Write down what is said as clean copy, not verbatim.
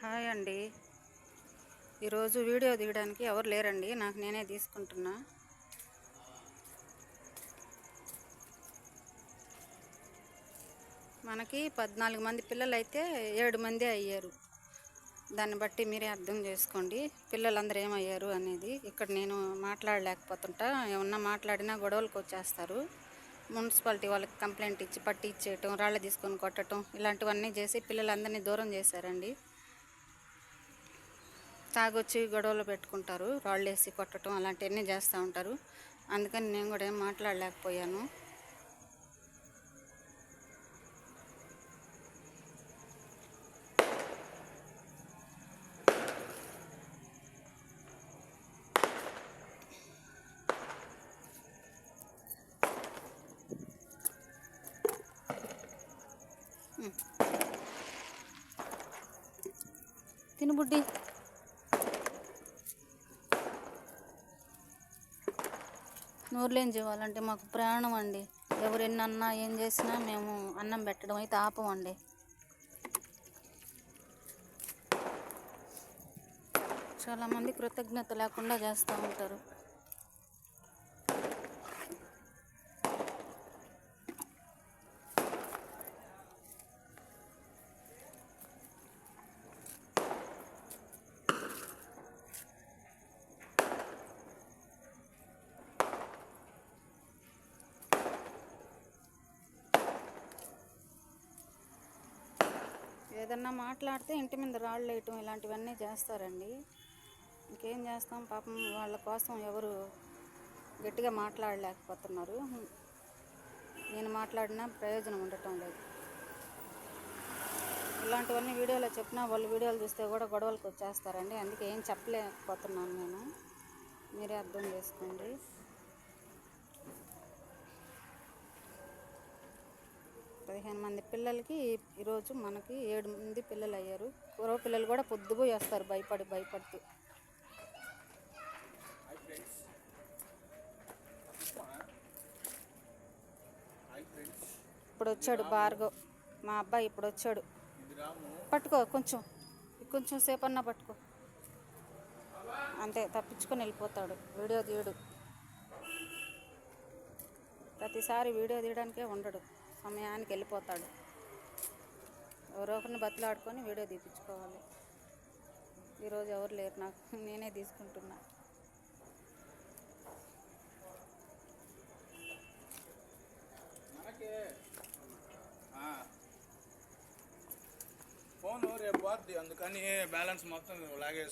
Hi అండి. ఈరోజు video తీయడానికి ఎవరు లేరండి, నాకు నేనే తీసుకుంటున్నా. మనకి 14 మంది పిల్లలు అయితే 7 మంది అయ్యారు. దాన్ని బట్టి మీరే అర్థం చేసుకోండి పిల్లలందరూ ఏమయ్యారు అనేది. ఇక్కడ నేను మాట్లాడలేకపోతుంటా, ఏమన్నా మాట్లాడినా గొడవలకు వచ్చేస్తారు. మున్సిపాలిటీ వాళ్ళకి కంప్లైంట్ ఇచ్చి పట్టి ఇచ్చేయటం, రాళ్ళు తీసుకొని కొట్టడం, ఇలాంటివన్నీ చేసి పిల్లలందరినీ దూరం చేశారండి. తాగొచ్చి గొడవలు పెట్టుకుంటారు, రాళ్ళు వేసి కొట్టడం అలాంటివన్నీ చేస్తూ ఉంటారు. అందుకని నేను కూడా ఏం మాట్లాడలేకపోయాను. తిను బుడ్డి. నోరులేని జీవాలంటే మాకు ప్రాణం అండి. ఎవరు ఎన్నన్నా ఏం చేసినా మేము అన్నం పెట్టడం అయితే ఆపమండి. చాలామంది కృతజ్ఞత లేకుండా చేస్తూ ఉంటారు. ఏదన్నా మాట్లాడితే ఇంటి మీద రాళ్ళు వేయటం ఇలాంటివన్నీ చేస్తారండి. ఇంకేం చేస్తాం, పాపం వాళ్ళ కోసం ఎవరు గట్టిగా మాట్లాడలేకపోతున్నారు. నేను మాట్లాడినా ప్రయోజనం ఉండటం లేదు. ఇలాంటివన్నీ వీడియోలో చెప్పినా వాళ్ళు వీడియోలు చూస్తే కూడా గొడవలకు వచ్చేస్తారండి. అందుకే ఏం చెప్పలేకపోతున్నాను నేను, మీరే అర్థం చేసుకోండి. పదిహేను మంది పిల్లలకి ఈరోజు మనకి 7 మంది పిల్లలు అయ్యారు. పూర్వ పిల్లలు కూడా పొద్దుపోయి వస్తారు భయపడుతూ. ఇప్పుడు వచ్చాడు భార్గవ్, మా అబ్బాయి ఇప్పుడు వచ్చాడు. పట్టుకో, కొంచెం సేపన్నా పట్టుకో, అంతే, తప్పించుకొని వెళ్ళిపోతాడు. వీడియో తీయడు, ప్రతిసారి వీడియో తీయడానికే ఉండడు, సమయానికి వెళ్ళిపోతాడు. ఎవరో ఒకరిని బతిలాడుకొని వీడియో తీపించుకోవాలి. ఈరోజు ఎవరు లేరు, నాకు నేనే తీసుకుంటున్నా. ఫోన్ రేపు పోద్ది, అందుకని బ్యాలెన్స్ మొత్తం లాగేసి